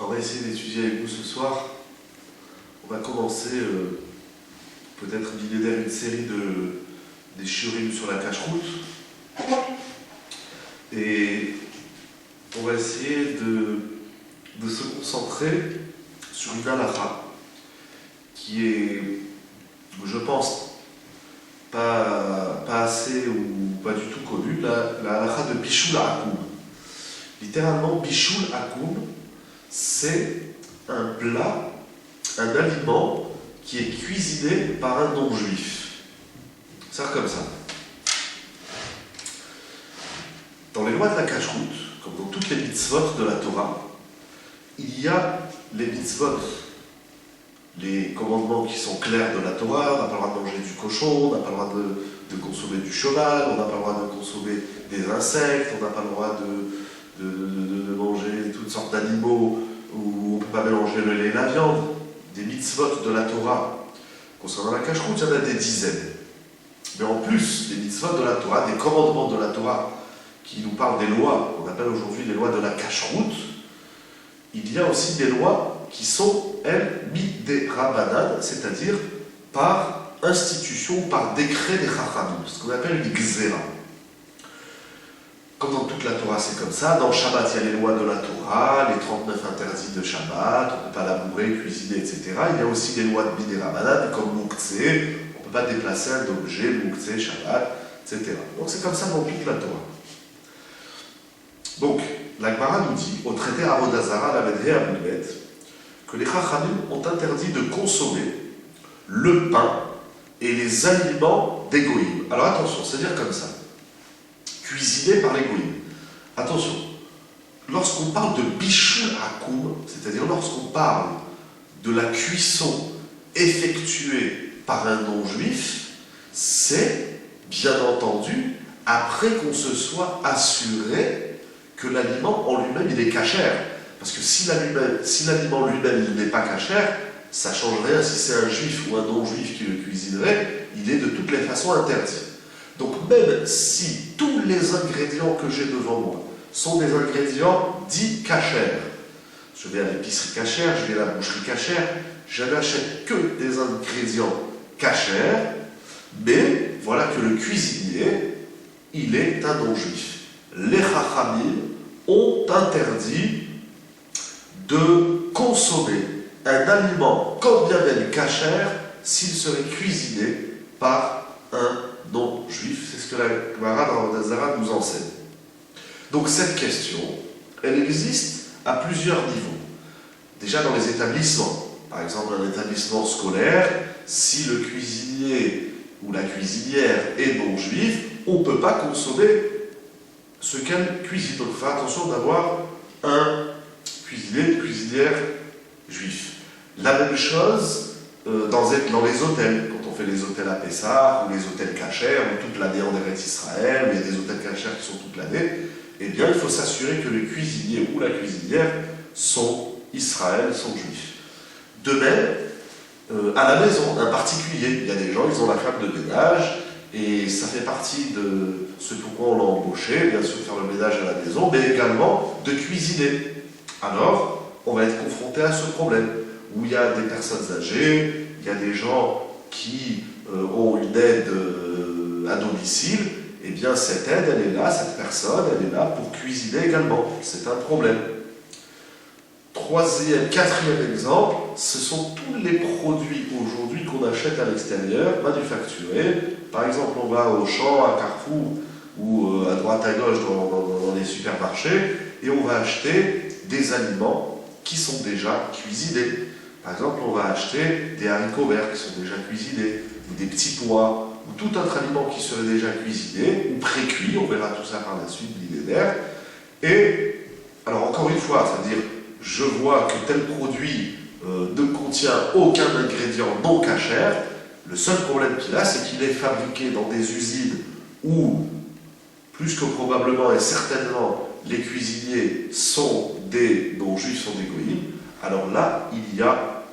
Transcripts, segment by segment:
On va essayer d'étudier avec vous ce soir. On va commencer peut-être millénaire une série des shiurim sur la cacheroute. Et on va essayer de se concentrer sur une halakha qui est, je pense, pas assez ou pas du tout connue, la halakha de Bishul Akoum. Littéralement, Bishul Akoum, c'est un plat, un aliment qui est cuisiné par un non-juif. C'est comme ça. Dans les lois de la cacheroute, comme dans toutes les mitzvot de la Torah, il y a les mitzvot, les commandements qui sont clairs de la Torah. On n'a pas le droit de manger du cochon, on n'a pas le droit de consommer du cheval, on n'a pas le droit de consommer des insectes, on n'a pas le droit de manger toutes sortes d'animaux, où on ne peut pas mélanger le lait et la viande. Des mitzvot de la Torah. Concernant la cacheroute, il y en a des dizaines. Mais en plus, des mitzvot de la Torah, des commandements de la Torah, qui nous parlent des lois, qu'on appelle aujourd'hui les lois de la cacheroute, il y a aussi des lois qui sont, elles, midérabanan, c'est-à-dire par institution, par décret des chachamim, ce qu'on appelle une gzéra. Comme dans toute la Torah, c'est comme ça. Dans Shabbat, il y a les lois de la Torah, les 39 interdits de Shabbat, on ne peut pas labourer, cuisiner, etc. Il y a aussi les lois de midérabanan, comme Mouktsé, on ne peut pas déplacer un objet, Mouktsé, Shabbat, etc. Donc c'est comme ça dans toute la Torah. Donc, la Gemara nous dit, au traité Avodah Zara, la Medré Aboulbet, que les Chachamim ont interdit de consommer le pain et les aliments des goïms. Alors attention, c'est-à-dire comme ça, cuisiné par les goïms. Attention, lorsqu'on parle de Bishul Akoum, c'est-à-dire lorsqu'on parle de la cuisson effectuée par un non-juif, c'est, bien entendu, après qu'on se soit assuré que l'aliment en lui-même, il est cachère. Parce que si l'aliment lui-même, il n'est pas cachère, ça ne change rien. Si c'est un juif ou un non-juif qui le cuisinerait, il est de toutes les façons interdit. Donc même si tous les ingrédients que j'ai devant moi sont des ingrédients dits cachères, je vais à l'épicerie cachère, je vais à la boucherie cachère, je n'achète que des ingrédients cachères, mais voilà que le cuisinier, il est un non-juif. Les Chachamim ont interdit de consommer un aliment, quand bien même cachère, s'il serait cuisiné par un non-juif. C'est ce que la Gemara dans Avodah Zara nous enseigne. Donc cette question, elle existe à plusieurs niveaux. Déjà dans les établissements. Par exemple, un établissement scolaire, si le cuisinier ou la cuisinière est non-juif, on ne peut pas consommer ce qu'elle cuisine. Donc il faut faire attention d'avoir un cuisinier, une cuisinière juif. La même chose dans les hôtels, quand on fait les hôtels à Pessah, ou les hôtels cachers, ou toute l'année en Eretz Israël, où il y a des hôtels cachers qui sont toute l'année, eh bien il faut s'assurer que le cuisinier ou la cuisinière sont Israël, sont juifs. De même, à la maison, un particulier, il y a des gens, ils ont la femme de ménage, et ça fait partie de ce pourquoi on l'a embauché, bien sûr faire le ménage à la maison, mais également de cuisiner. Alors, on va être confronté à ce problème, où il y a des personnes âgées, il y a des gens qui ont une aide à domicile, et bien cette aide, elle est là, cette personne, elle est là pour cuisiner également. C'est un problème. Quatrième exemple, ce sont tous les produits aujourd'hui qu'on achète à l'extérieur, manufacturés. Par exemple, on va au champ, à Carrefour, ou à droite à gauche dans les supermarchés, et on va acheter des aliments qui sont déjà cuisinés. Par exemple, on va acheter des haricots verts qui sont déjà cuisinés, ou des petits pois, ou tout autre aliment qui serait déjà cuisiné, ou pré-cuit, on verra tout ça par la suite, millénaire. Et, alors encore une fois, c'est-à-dire, je vois que tel produit ne contient aucun ingrédient non cachère. Le seul problème qu'il a, c'est qu'il est fabriqué dans des usines où, plus que probablement et certainement, les cuisiniers sont des non-juifs, sont des goïms. Alors là, il y a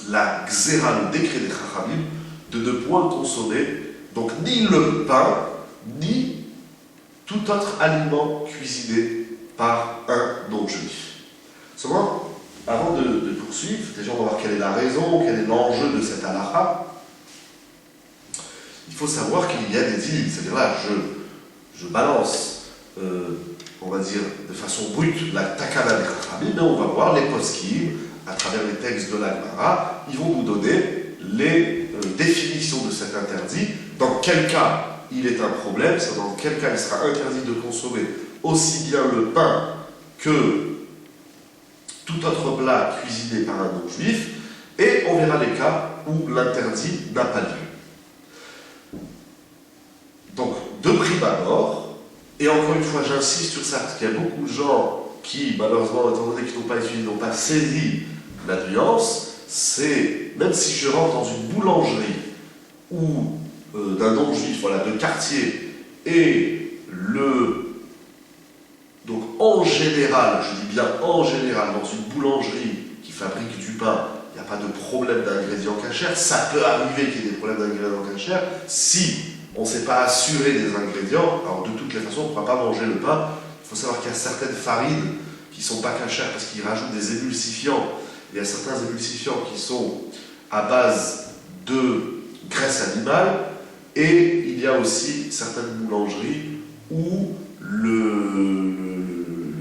la gzéra, le décret des chachamim, de ne point consommer, donc ni le pain, ni tout autre aliment cuisiné par un non-juif. Seulement, avant de poursuivre, déjà on va voir quelle est la raison, quel est l'enjeu de cette halakha. Il faut savoir qu'il y a des limites, c'est-à-dire là, je balance, on va dire, de façon brute, la takana des Chachamim, mais on va voir les poskim, à travers les textes de la Gemara, ils vont nous donner les définitions de cet interdit, dans quel cas il est un problème, c'est dans quel cas il sera interdit de consommer aussi bien le pain que tout autre plat cuisiné par un non-juif, et on verra les cas où l'interdit n'a pas lieu. Donc, de prime abord, et encore une fois j'insiste sur ça, parce qu'il y a beaucoup de gens qui, malheureusement, étant donné qu'ils n'ont pas étudié, n'ont pas saisi la nuance, c'est, même si je rentre dans une boulangerie ou d'un non-juif, voilà, de quartier, et donc en général, je dis bien en général, dans une boulangerie qui fabrique du pain, il n'y a pas de problème d'ingrédients cachers. Ça peut arriver qu'il y ait des problèmes d'ingrédients cachers si on ne s'est pas assuré des ingrédients. Alors de toutes les façons, on ne pourra pas manger le pain. Il faut savoir qu'il y a certaines farines qui ne sont pas cachères parce qu'ils rajoutent des émulsifiants. Il y a certains émulsifiants qui sont à base de graisse animale, et il y a aussi certaines boulangeries où le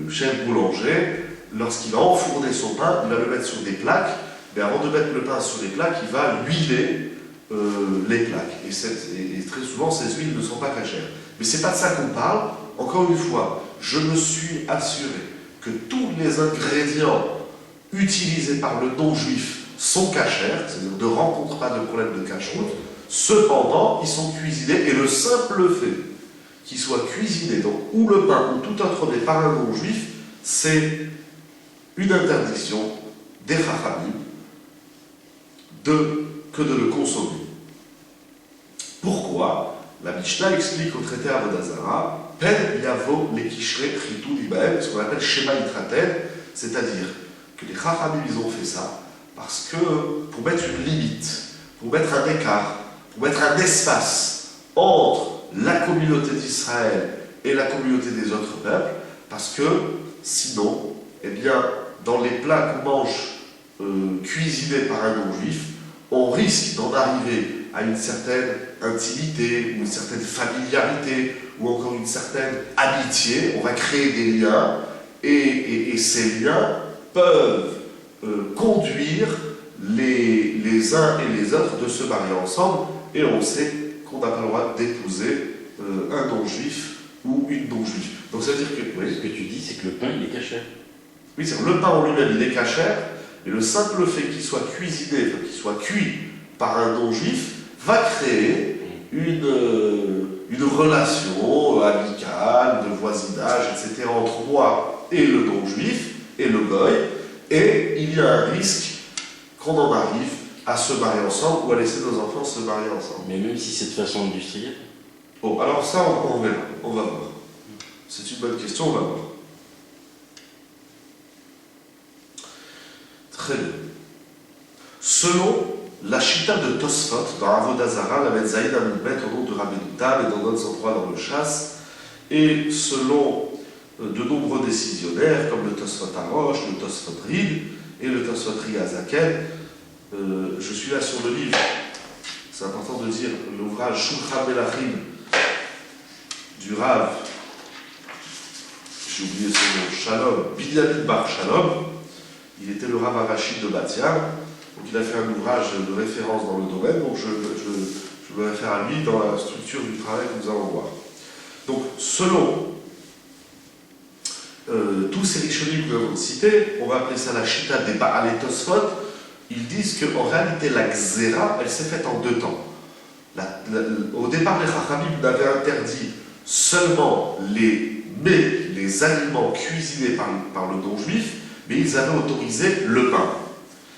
chef boulanger, lorsqu'il va enfourner son pain, il va le mettre sur des plaques, mais avant de mettre le pain sur les plaques, il va huiler les plaques. Et très souvent, ces huiles ne sont pas cachères. Mais ce n'est pas de ça qu'on parle. Encore une fois, je me suis assuré que tous les ingrédients utilisés par le non-juif sont cachers, c'est-à-dire ne rencontrent pas de problème de cacheroute. Cependant, ils sont cuisinés, et le simple fait qu'ils soient cuisinés, donc ou le pain ou tout autre mais par un non-juif, c'est une interdiction des Chachamim que de le consommer. Pourquoi? La Mishnah explique au traité Avodah Zarah, Pen yavo le kishre chitou libaem, ce qu'on appelle Shema Yitraten, c'est-à-dire que les Chachamim, ils ont fait ça parce que pour mettre une limite, pour mettre un écart, pour mettre un espace entre la communauté d'Israël et la communauté des autres peuples, parce que sinon, eh bien, dans les plats qu'on mange cuisinés par un non-juif, on risque d'en arriver à une certaine intimité, ou une certaine familiarité, ou encore une certaine amitié. On va créer des liens, et ces liens peuvent conduire les uns et les autres de se marier ensemble, et on sait qu'on n'a pas le droit d'épouser un non-juif ou une non-juive. Donc ça veut dire que... Oui. Ce que tu dis, c'est que le pain, il est cachère. Oui, c'est le pain en lui-même, il est cachère, et le simple fait qu'il soit cuisiné, enfin, qu'il soit cuit par un non-juif, va créer une relation amicale, de voisinage, etc., entre moi et le non-juif, et le goy, et il y a un risque qu'on en arrive à se marier ensemble ou à laisser nos enfants se marier ensemble. Mais même si c'est de façon industrielle. Bon, alors ça, on verra, on va voir. C'est une bonne question, on va voir. Très bien. Selon la chita de Tosfot, dans Avodah Zarah, la Metzaïd Amudbet, au nom de Rabbi Tam et dans d'autres endroits dans le Chasse, et selon de nombreux décisionnaires, comme le Tosfot Arosh, le Tosfot Rid et le Tosfot Riazaken, je suis là sur le livre, c'est important de dire, l'ouvrage Shulchan Melachim du Rav, j'ai oublié son nom, Shalom, Binyamin Bar Shalom. Il était le Rav Arachid de Bat Yam, donc il a fait un ouvrage de référence dans le domaine, donc je me réfère à lui dans la structure du travail que nous allons voir. Donc, selon tous ces rishonim que nous avons cités, on va appeler ça la chita des Baalei Tosfot. Ils disent qu'en réalité, la Xéra, elle s'est faite en deux temps. Au départ, les Chachamim n'avaient interdit seulement les aliments cuisinés par le non-juif, mais ils avaient autorisé le pain.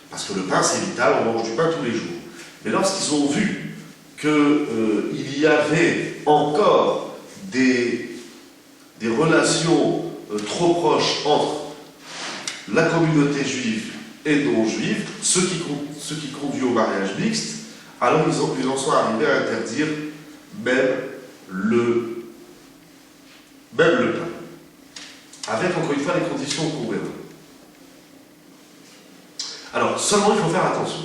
Parce que le pain, c'est vital, on mange du pain tous les jours. Mais lorsqu'ils ont vu qu'il y avait encore des relations trop proches entre la communauté juive et non-juive, ce qui conduit au mariage mixte, alors ils en sont arrivés à interdire même le pain. Avec, encore une fois, les conditions qu'on verra. Alors, seulement il faut faire attention.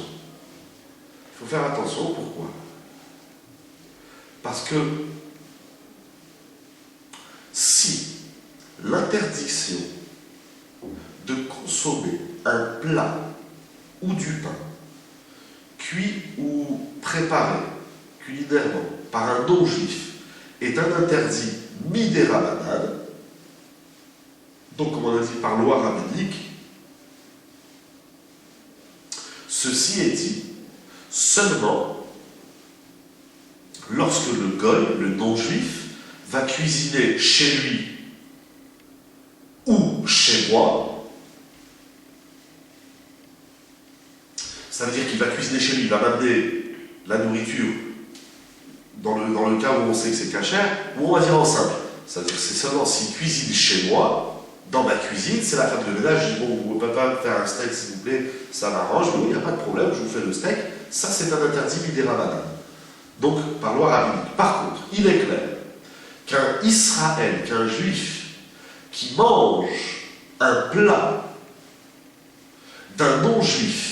Il faut faire attention, pourquoi? Parce que si l'interdiction de consommer un plat ou du pain cuit ou préparé culinairement par un non-juif est un interdit midera banane, donc comme on a dit par loi rabbinique, ceci est dit seulement lorsque le goy, le non-juif, va cuisiner chez lui ou chez moi. Ça veut dire qu'il va cuisiner chez lui, il va m'amener la nourriture dans le cas où on sait que c'est cachère, ou on va dire en simple. C'est-à-dire que c'est seulement s'il cuisine chez moi, dans ma cuisine, c'est la femme de ménage, je dis bon, vous ne pouvez pas faire un steak s'il vous plaît, ça m'arrange, oui, il n'y a pas de problème, je vous fais le steak. Ça c'est un interdit midera banane. Donc par loi rabbinique. Par contre, il est clair qu'un Israël, qu'un juif qui mange un plat d'un non-juif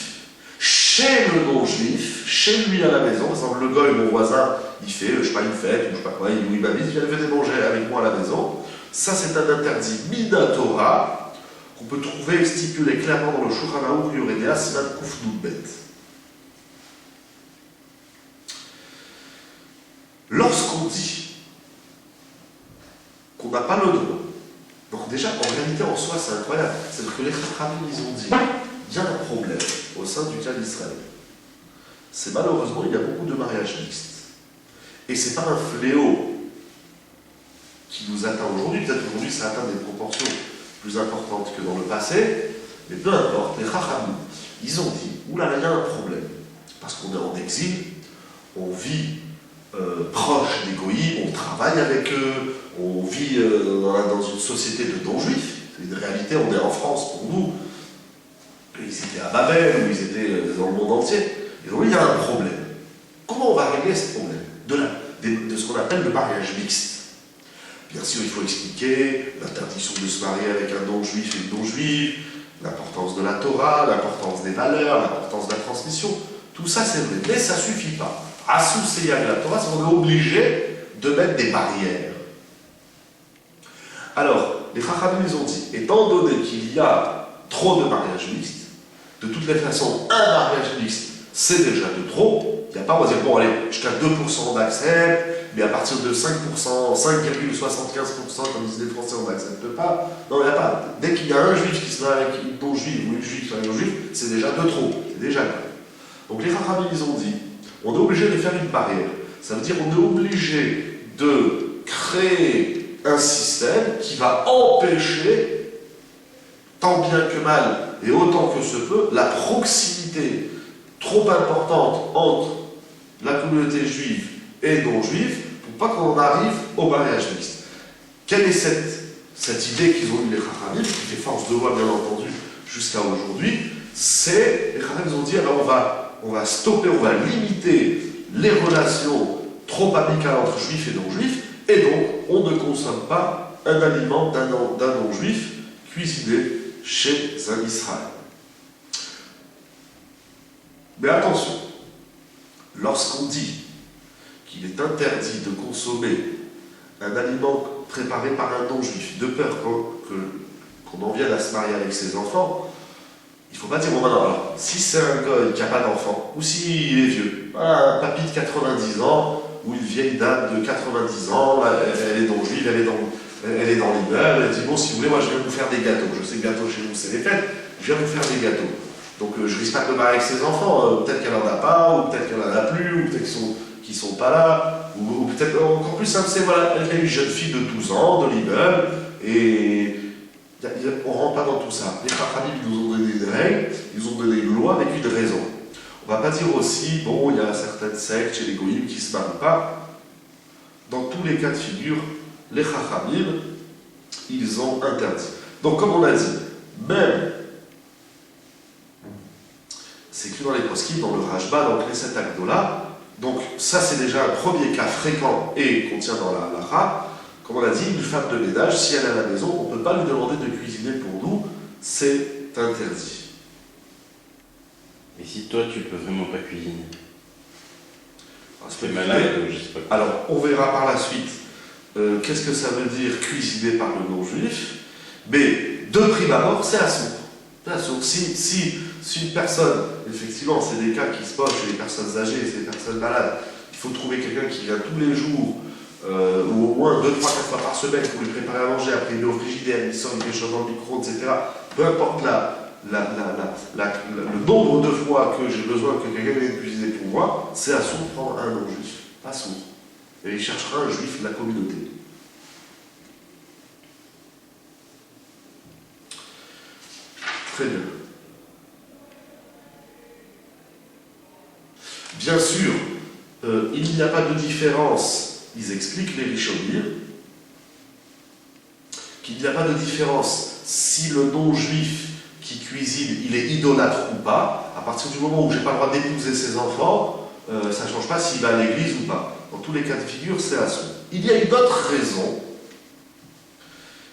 chez le non-juif, chez lui à la maison, par exemple le goy, mon voisin, il fait, je sais pas, une fête, ou je sais pas quoi, il m'invite, il vient venir manger avec moi à la maison, ça c'est un interdit minatora qu'on peut trouver stipulé clairement dans le Shulchan Aruch Yoredea Siman Kuf Nun Bet. Lorsqu'on dit qu'on n'a pas le droit, donc déjà en réalité en soi c'est incroyable, c'est-à-dire que les Chachamim ils ont dit il y a un problème au sein du cas d'Israël. C'est malheureusement il y a beaucoup de mariages mixtes. Et c'est pas un fléau qui nous atteint aujourd'hui, peut-être qu'aujourd'hui ça atteint des proportions plus importantes que dans le passé, mais peu importe, les Chachamim, ils ont dit oulala, il y a un problème, parce qu'on est en exil, on vit proche des goïms, on travaille avec eux, on vit dans une société de non-juifs. C'est une réalité, on est en France pour nous. Ils étaient à Babel, ou ils étaient dans le monde entier. Et donc il y a un problème. Comment on va régler ce problème de ce qu'on appelle le mariage mixte? Bien sûr, il faut expliquer l'interdiction de se marier avec un non-juif et une non-juive, l'importance de la Torah, l'importance des valeurs, l'importance de la transmission. Tout ça, c'est vrai, mais ça ne suffit pas. Assous Seyag la Torah, c'est qu'on est obligé de mettre des barrières. Alors, les Chachamim ils ont dit, étant donné qu'il y a trop de mariages mixtes, de toutes les façons, un mariage mixte, c'est déjà de trop. Il n'y a pas, on va dire, bon, allez, jusqu'à 2% d'accepte, mais à partir de 5%, 5,75%, comme disent les Français, on n'accepte pas. Non, il n'y a pas. Dès qu'il y a un juif qui se marie avec une non-juive ou une juive qui se marie avec un juif, c'est déjà de trop. C'est déjà grave. Donc les Chachamim ils ont dit, on est obligé de faire une barrière. Ça veut dire qu'on est obligé de créer un système qui va empêcher, tant bien que mal et autant que se peut, la proximité trop importante entre la communauté juive et non-juive pour pas qu'on arrive au mariage mixte. Quelle est cette idée qu'ils ont eu les Chachamim, qui fait force de loi bien entendu jusqu'à aujourd'hui? C'est, les Chachamim ont dit, alors on va stopper, on va limiter les relations trop amicales entre juifs et non-juifs, et donc on ne consomme pas un aliment d'un non-juif cuisiné chez un Israël. Mais attention, lorsqu'on dit qu'il est interdit de consommer un aliment préparé par un non-juif, de peur qu'on en vienne à se marier avec ses enfants, il ne faut pas dire, bon maintenant, alors, si c'est un gars qui n'a pas d'enfant, ou s'il est vieux, un papy de 90 ans, ou une vieille dame de 90 ans, elle est non-juive, elle est dans l'immeuble, elle dit, bon, si vous voulez, moi je viens vous faire des gâteaux. Je sais que bientôt chez nous c'est les fêtes, je viens vous faire des gâteaux. Donc je risque pas de me marier avec ses enfants, peut-être qu'elle n'en a pas, ou peut-être qu'elle n'en a plus, ou peut-être qu'ils sont pas là, ou peut-être encore plus simple, c'est voilà, elle est une jeune fille de 12 ans, de l'immeuble, et on ne rentre pas dans tout ça. Les Chachamim ils nous ont donné des règles, ils ont donné une loi avec une raison. On ne va pas dire aussi, bon, il y a certaines sectes chez les goïms qui ne se marient pas. Dans tous les cas de figure, les Chachamim, ils ont interdit. Donc comme on a dit, même, c'est écrit dans les poskim, dans le Rashba, dans les Knesset Agdola, donc ça c'est déjà un premier cas fréquent et qu'on tient dans la halakha. Comme on a dit, une femme de ménage, si elle est à la maison, on ne peut pas lui demander de cuisiner pour nous, c'est interdit. Et si toi, tu peux vraiment pas cuisiner? Parce T'es que- malade, je sais pas quoi. Alors, on verra par la suite qu'est-ce que ça veut dire cuisiner par le non-juif. Mais de prime abord, c'est assourd. C'est assourd. Si une personne, effectivement, c'est des cas qui se posent chez les personnes âgées, c'est les personnes malades, il faut trouver quelqu'un qui vient tous les jours, ou au moins 2, 3, 4 fois par semaine pour lui préparer à manger, après il met au frigidaire, il sort, il met chaud dans le micro, etc. Peu importe le nombre de fois que j'ai besoin que quelqu'un vienne cuisiner pour moi, c'est assourd de prendre un non-juif, pas sourd. Et il cherchera un juif de la communauté. Très bien. Bien sûr, il n'y a pas de différence, ils expliquent les Rishonim, qu'il n'y a pas de différence si le non-juif qui cuisine, il est idolâtre ou pas. À partir du moment où j'ai pas le droit d'épouser ses enfants, ça ne change pas s'il va à l'église ou pas. Dans tous les cas de figure, c'est à son. Il y a une autre raison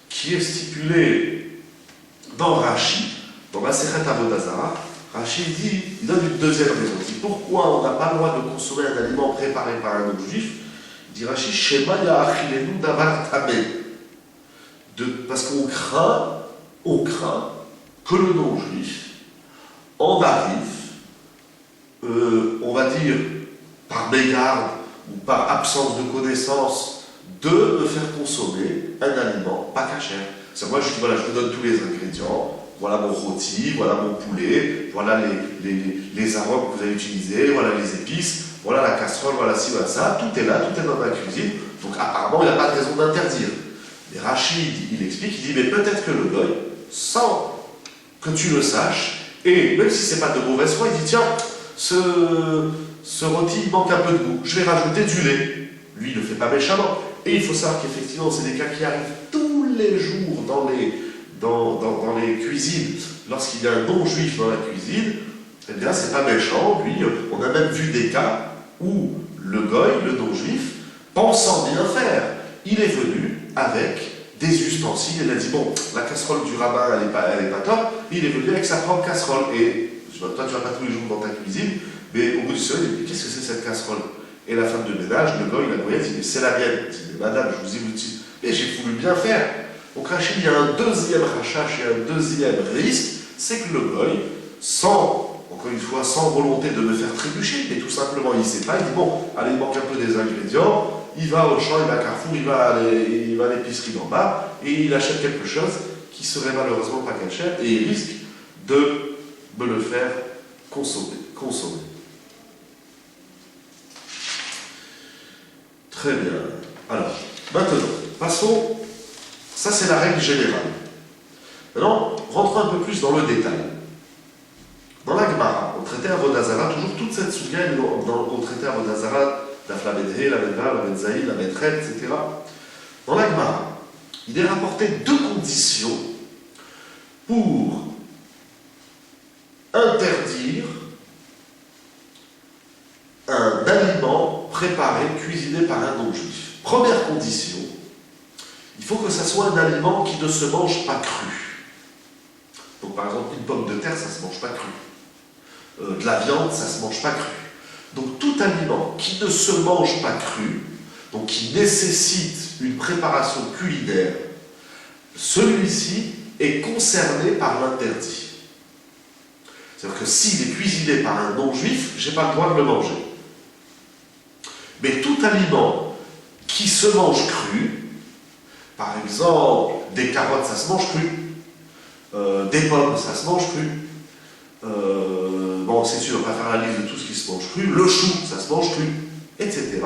qui est stipulée dans Rashi, dans Masechet Avodah Zarah. Rashi dit, il donne une deuxième raison. Il dit pourquoi on n'a pas le droit de consommer un aliment préparé par un non-juif. Il dit Rashi, Shema ya'achilenu davar tameh. Parce qu'on craint que le non-juif en arrive, on va dire, par mégarde ou par absence de connaissance, de me faire consommer un aliment pas cachère. C'est moi, je dis, voilà, je vous donne tous les ingrédients, voilà mon rôti, voilà mon poulet, voilà les arômes que vous allez utiliser, voilà les épices, voilà la casserole, voilà ci, voilà ça, tout est là, tout est dans ma cuisine, donc apparemment il n'y a pas de raison d'interdire. Mais Rachid, il explique, il dit, mais peut-être que le goy, sans que tu le saches, et même si c'est pas de mauvaise foi, il dit, tiens, ce rôti, il manque un peu de goût, je vais rajouter du lait. Lui, il ne le fait pas méchamment. Et il faut savoir qu'effectivement, c'est des cas qui arrivent tous les jours dans les cuisines. Lorsqu'il y a un non-juif dans la cuisine, eh bien, c'est pas méchant. Lui, on a même vu des cas où le goy, le non-juif, pensant bien faire, il est venu avec des ustensiles. Il a dit, bon, la casserole du rabbin, elle est pas top. Il est venu avec sa propre casserole. Et toi, tu vas pas tous les jours dans ta cuisine, mais au bout du semaine, il dit, qu'est-ce que c'est cette casserole? Et la femme de ménage, le goy, la goyette, il dit, c'est la mienne. Il dit, mais madame, je vous ai dit, mais j'ai voulu bien faire. Donc Rachid, il y a un deuxième rachach et un deuxième risque, c'est que le goy, encore une fois, sans volonté de me faire trébucher, mais tout simplement, il ne sait pas, il dit, bon, allez, il manque un peu des ingrédients, il va au champ, il va à Carrefour, il va à l'épicerie d'en bas, et il achète quelque chose qui serait malheureusement pas cher, et il risque de me le faire consommer. Très bien. Alors, maintenant, passons. Ça, c'est la règle générale. Maintenant, rentrons un peu plus dans le détail. Dans la Gemara, au traité Avodah Zarah, toujours toute cette souga est au traité Avodah Zarah, Daf la Medhe, la Medva, la Medzaï, la Medret, etc. Dans la Gemara, il est rapporté 2 conditions pour interdire un aliment préparé, cuisiné par un non-juif. Première condition, il faut que ça soit un aliment qui ne se mange pas cru. Donc par exemple, une pomme de terre, ça ne se mange pas cru. De la viande, ça ne se mange pas cru. Donc tout aliment qui ne se mange pas cru, donc qui nécessite une préparation culinaire, celui-ci est concerné par l'interdit. C'est-à-dire que s'il est cuisiné par un non-juif, je n'ai pas le droit de le manger. Mais tout aliment qui se mange cru, par exemple, des carottes, ça se mange cru, des pommes, ça se mange cru, bon, c'est sûr, on va pas faire la liste de tout ce qui se mange cru, le chou, ça se mange cru, etc.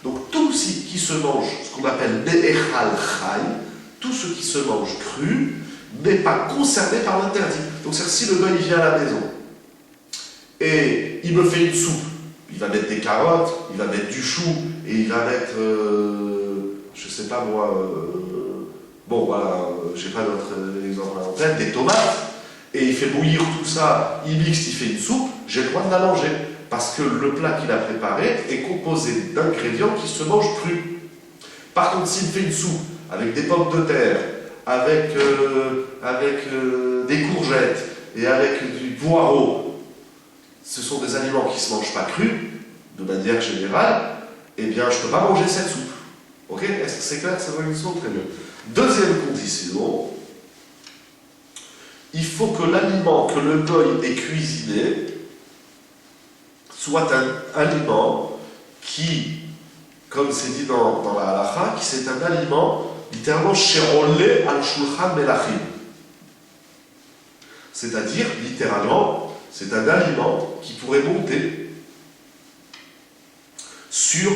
Donc tout ce qui se mange, ce qu'on appelle Ne'echal Chai, tout ce qui se mange cru, n'est pas concerné par l'interdit. Donc c'est-à-dire si le gars il vient à la maison et il me fait une soupe, il va mettre des carottes, il va mettre du chou et il va mettre, je sais pas moi, bon voilà, j'ai pas d'autre exemple en tête, des tomates, et il fait bouillir tout ça, il mixe, il fait une soupe, j'ai le droit de la manger parce que le plat qu'il a préparé est composé d'ingrédients qui se mangent crus. Par contre, s'il fait une soupe avec des pommes de terre, avec des courgettes et avec du poireau, ce sont des aliments qui ne se mangent pas crus, de manière générale, eh bien, je ne peux pas manger cette soupe. Ok? Est-ce que c'est clair? C'est une soupe? Très bien. Deuxième condition, il faut que l'aliment que le goy ait cuisiné soit un aliment qui, comme c'est dit dans la halakha, qui c'est un aliment littéralement sherolé al shulchan melachim. C'est-à-dire, littéralement, c'est un aliment qui pourrait monter sur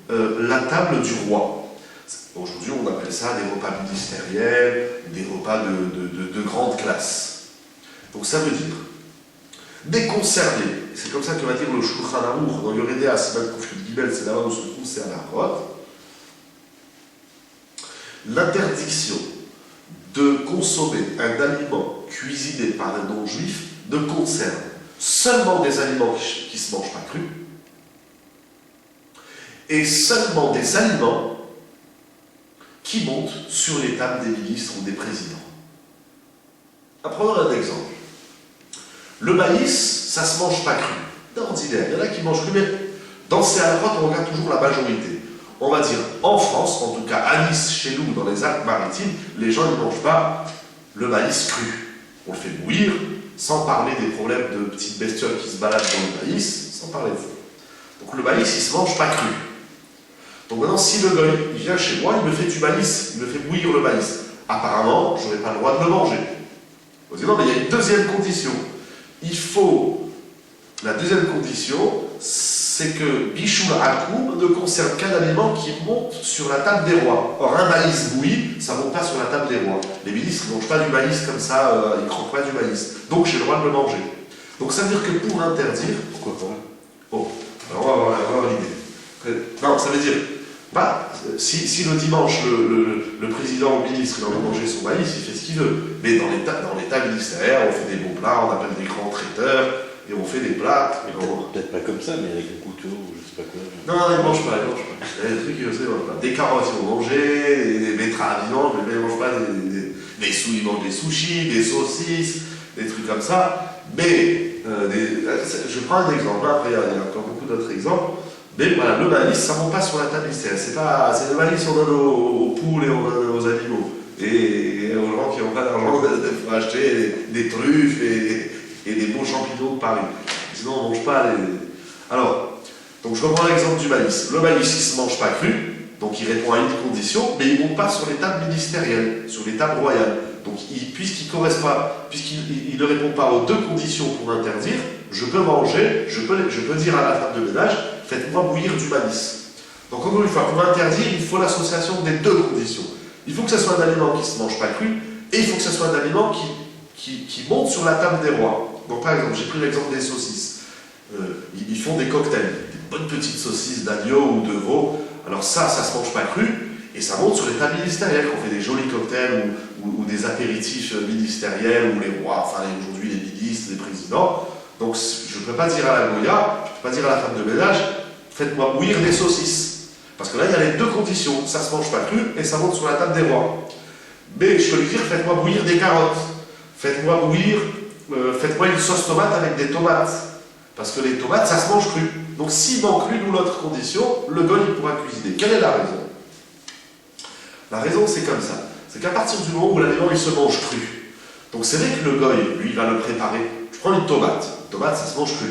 la table du roi. Aujourd'hui, on appelle ça des repas ministériels, des repas de grande classe. Donc ça veut dire déconcerner, c'est comme ça que va dire le Shulchan Aruch dans Yoredea Siman Kuf Gimel, c'est là-bas où se trouve, c'est à la grotte. L'interdiction de consommer un aliment cuisiné par un non-juif ne concerne seulement des aliments qui ne se mangent pas crus et seulement des aliments qui montent sur les tables des ministres ou des présidents. Prenons un exemple. Le maïs, ça ne se mange pas cru. D'ordinaire, il y en a qui mangent cru, mais dans ces halakot, on regarde toujours la majorité. On va dire, en France, en tout cas à Nice, chez nous, dans les Alpes-Maritimes, les gens ne mangent pas le maïs cru. On le fait bouillir, sans parler des problèmes de petites bestioles qui se baladent dans le maïs, sans parler de ça. Donc le maïs, il ne se mange pas cru. Donc maintenant, si le goy, il vient chez moi, il me fait du maïs, il me fait bouillir le maïs. Apparemment, je n'aurai pas le droit de le manger. Vous dites non, mais il y a une deuxième condition. La deuxième condition, c'est que Bishul Akoum ne concerne qu'un aliment qui monte sur la table des rois. Or, un maïs bouilli, ça ne monte pas sur la table des rois. Les ministres ne mangent pas du maïs comme ça, ils ne croquent pas du maïs. Donc, j'ai le droit de le manger. Donc, ça veut dire que pour interdire. Pourquoi pas? Bon, alors on va avoir l'idée. Non, ça veut dire. Si le dimanche, le président ou le ministre il a envie de manger son maïs, il fait ce qu'il veut. Mais dans l'état ministériel, on fait des bons plats, on appelle des grands traiteurs, et on fait des plats. Peut-être pas comme ça, mais avec un couteau, ou je sais pas quoi. Non, ils ne mangent pas, ils ne mangent pas. Il y a des trucs qu'ils ne mangent pas. Des carottes, ils vont manger, des betteraves, ils mangent, mais ils ne mangent pas ils mangent des sushis, des saucisses, des trucs comme ça. Mais, je prends un exemple, après il y a encore beaucoup d'autres exemples. Mais voilà, le maïs, ça ne monte pas sur la table ministérielle. C'est le maïs, on donne aux poules et on donne aux animaux. Et aux gens qui n'ont pas d'argent pour acheter des truffes et des beaux champignons de Paris. Sinon, on ne mange pas les. Alors, donc je reprends l'exemple du maïs. Le maïs, il ne se mange pas cru, donc il répond à une condition, mais il ne monte pas sur les tables ministérielles, sur les tables royales. Donc, puisqu'il ne répond pas aux deux conditions pour interdire, je peux manger, je peux dire à la femme de ménage, faites-moi bouillir du maïs. Donc encore une fois, pour interdire, il faut l'association des deux conditions. Il faut que ce soit un aliment qui ne se mange pas cru, et il faut que ce soit un aliment qui monte sur la table des rois. Donc par exemple, j'ai pris l'exemple des saucisses. Ils font des cocktails, des bonnes petites saucisses d'agneau ou de veau. Alors ça ne se mange pas cru, et ça monte sur les tables ministérielles. On fait des jolis cocktails ou des apéritifs ministériels, où les rois, enfin aujourd'hui les ministres, les présidents. Donc je ne peux pas dire à la Goya, je ne peux pas dire à la femme de ménage, faites-moi bouillir des saucisses. Parce que là, il y a les deux conditions, ça ne se mange pas cru et ça monte sur la table des rois. Mais je peux lui dire, faites-moi bouillir des carottes, faites-moi une sauce tomate avec des tomates. Parce que les tomates, ça se mange cru. Donc s'il manque l'une ou l'autre condition, le goy il pourra cuisiner. Quelle est la raison? La raison, c'est comme ça. C'est qu'à partir du moment où l'aliment il se mange cru, donc c'est vrai que le goy, lui, il va le préparer. Je prends une tomate. Une tomate, ça se mange cru.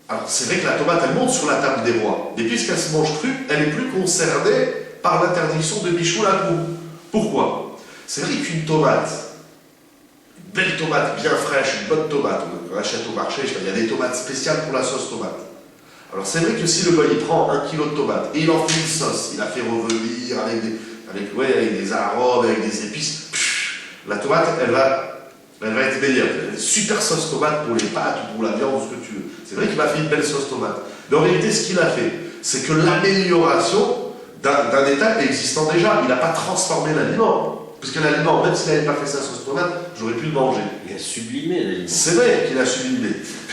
Alors, c'est vrai que la tomate, elle monte sur la table des rois. Mais puisqu'elle se mange crue, elle est plus concernée par l'interdiction de Bishul Akoum. Pourquoi? C'est vrai qu'une tomate, une belle tomate bien fraîche, une bonne tomate, on achète au marché, il y a des tomates spéciales pour la sauce tomate. Alors, c'est vrai que si le goy, il prend 1 kilo de tomates et il en fait une sauce, il a fait revenir avec des arômes, avec des épices, la tomate, elle va être meilleure. Une super sauce tomate pour les pâtes ou pour la viande, ce que tu veux. C'est vrai qu'il m'a fait une belle sauce tomate. Mais en réalité, ce qu'il a fait, c'est que l'amélioration d'un état existant déjà, il n'a pas transformé l'aliment. Parce que l'aliment, même s'il n'avait pas fait sa sauce tomate, j'aurais pu le manger. Il a sublimé l'aliment. C'est vrai qu'il a sublimé.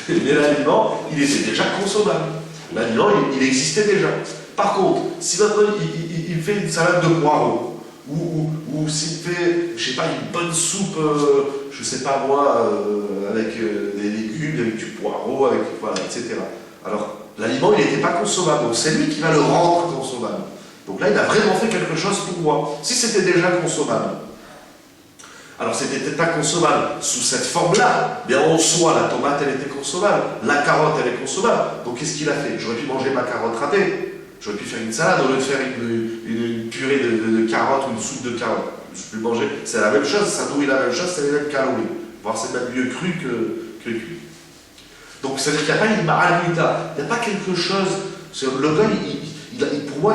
Mais l'aliment, il était déjà consommable. L'aliment, il existait déjà. Par contre, si maintenant il fait une salade de poireaux, ou s'il fait, je sais pas, une bonne soupe, je sais pas moi, avec des légumes, avec du poireau, avec, voilà, etc. Alors, l'aliment, il n'était pas consommable, donc c'est lui qui va le rendre consommable. Donc là, il a vraiment fait quelque chose pour moi. Si c'était déjà consommable, alors c'était peut-être pas consommable sous cette forme-là, mais en soi, la tomate, elle était consommable, la carotte, elle est consommable. Donc qu'est-ce qu'il a fait? J'aurais pu manger ma carotte râpée, j'aurais pu faire une salade au lieu de faire une purée de carottes ou une soupe de carottes. Je peux manger, c'est la même chose, ça nourrit la même chose, c'est les mêmes calories. Voire c'est même mieux cru que cuit. Donc ça veut dire qu'il n'y a pas une marmita, il n'y a pas quelque chose. Le gars, pour moi,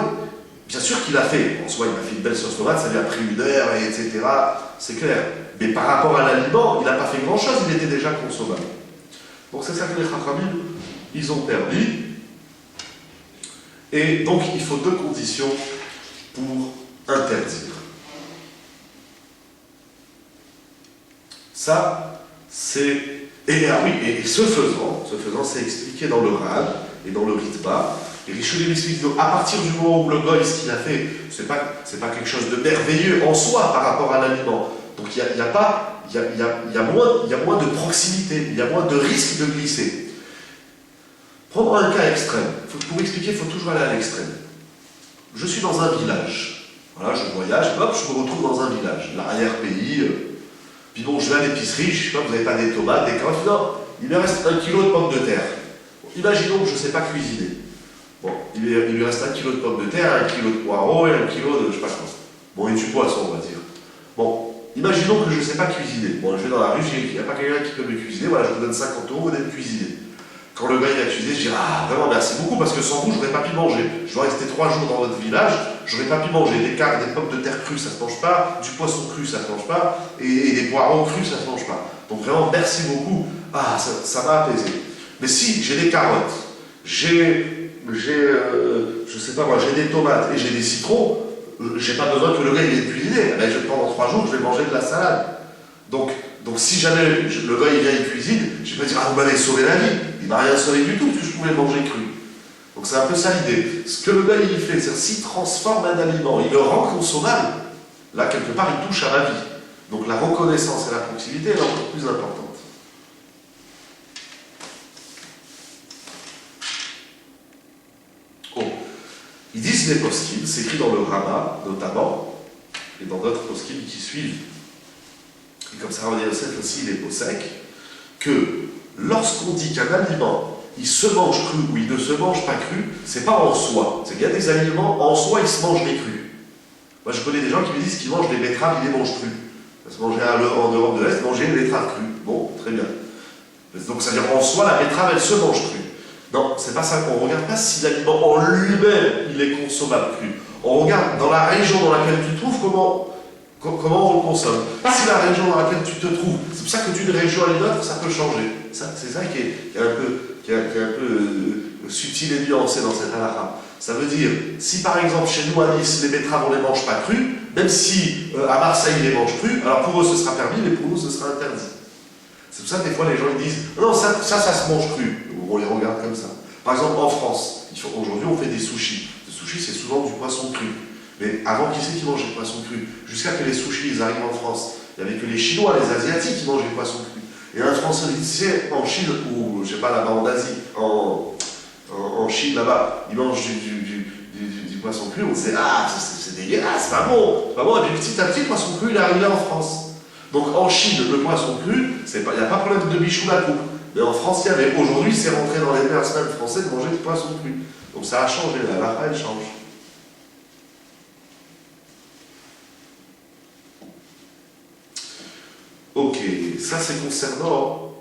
bien sûr qu'il a fait, en soi il a fait une belle sauce tomate, ça lui a pris une heure, etc. C'est clair. Mais par rapport à l'aliment, il n'a pas fait grand chose, il était déjà consommable. Donc c'est ça que les Chachamim, ils ont permis. Et donc il faut deux conditions pour interdire. Ça, c'est. Et ce faisant, c'est expliqué dans le Rad et dans le Ritba. Et Rishonim explique qu'à partir du moment où le goy, ce qu'il a fait, c'est pas quelque chose de merveilleux en soi par rapport à l'aliment. Donc il y a moins de proximité, il y a moins de risque de glisser. Prendre un cas extrême. Pour expliquer, il faut toujours aller à l'extrême. Je suis dans un village. Voilà, je voyage, hop, je me retrouve dans un village, l'arrière-pays. Puis bon, je vais à l'épicerie, je sais pas, vous n'avez pas des tomates, des carottes, non, il me reste 1 kilo de pommes de terre. Imaginons que je ne sais pas cuisiner. Bon, il lui reste 1 kilo de pommes de terre, 1 kilo de poireaux et 1 kilo de je sais pas quoi. Bon, et du poisson, on va dire. Bon, imaginons que je ne sais pas cuisiner. Bon, je vais dans la rue, il n'y a pas quelqu'un qui peut me cuisiner, voilà, je vous donne 50 €, vous allez me cuisiner. Quand le gars il a cuisiné, je dis ah vraiment merci beaucoup parce que sans vous, je n'aurais pas pu manger. Je dois rester 3 jours dans votre village, je n'aurais pas pu manger. Des pommes de terre crues, ça ne se mange pas, du poisson cru, ça ne se mange pas, et des poireaux crus, ça ne se mange pas. Donc vraiment, merci beaucoup. Ah, ça m'a apaisé. Mais si j'ai des carottes, je sais pas moi, j'ai des tomates et j'ai des citrons, j'ai pas besoin que le gars il ait cuisiné. Ben, pendant 3 jours, je vais manger de la salade. Donc si jamais le gars il vient et cuisine, je vais pas dire ah vous m'avez sauvé la vie. Il m'a rien sauvé du tout parce que je pouvais manger cru. Donc c'est un peu ça l'idée. Ce que le gars il fait, c'est s'il transforme un aliment, il le rend consommable, là quelque part il touche à ma vie. Donc la reconnaissance et la proximité est encore plus importante. Oh. Ils disent les poskim, c'est écrit dans le Rama notamment, et dans d'autres poskim qui suivent, et comme ça Rabbi Yosef aussi les posek, que lorsqu'on dit qu'un aliment il se mange cru ou il ne se mange pas cru, c'est pas en soi. C'est qu'il y a des aliments, en soi, ils se mangent les crus. Moi, je connais des gens qui me disent qu'ils mangent les betteraves, ils les mangent crues. Parce que manger en Europe de l'Est, manger les betteraves crues. Bon, très bien. Donc, ça veut dire en soi, la betterave, elle se mange crue. Non, c'est pas ça. On ne regarde pas si l'aliment en lui-même, il est consommable cru. On regarde dans la région dans laquelle tu te trouves, comment on le consomme. Si la région dans laquelle tu te trouves, c'est pour ça que d'une région à une autre, ça peut changer. C'est ça qui est un peu subtil et nuancé dans cette halakha. Ça veut dire, si par exemple chez nous à Nice, les betteraves on ne les mange pas crues, même si à Marseille ils les mangent crues, alors pour eux ce sera permis, mais pour nous ce sera interdit. C'est pour ça que des fois les gens ils disent, non ça se mange cru, on les regarde comme ça. Par exemple en France, aujourd'hui on fait des sushis. Les sushis c'est souvent du poisson cru. Mais avant, qui c'est qui mangeait le poisson cru? Jusqu'à que les sushis ils arrivent en France, il n'y avait que les Chinois, les Asiatiques qui mangeaient le poisson cru. Et un Français disait en Chine, ou je sais pas là-bas en Asie, en Chine là-bas, ils mangent du poisson cru, on disait ah c'est dégueulasse, c'est pas bon. Et puis petit à petit le poisson cru il est arrivé en France. Donc en Chine, le poisson cru, il n'y a pas de problème de bichou la coupe. Mais en France, il y avait. Aujourd'hui, c'est rentré dans les mœurs même français de manger du poisson cru. Donc ça a changé, la halakha elle change. Ok, ça c'est concernant.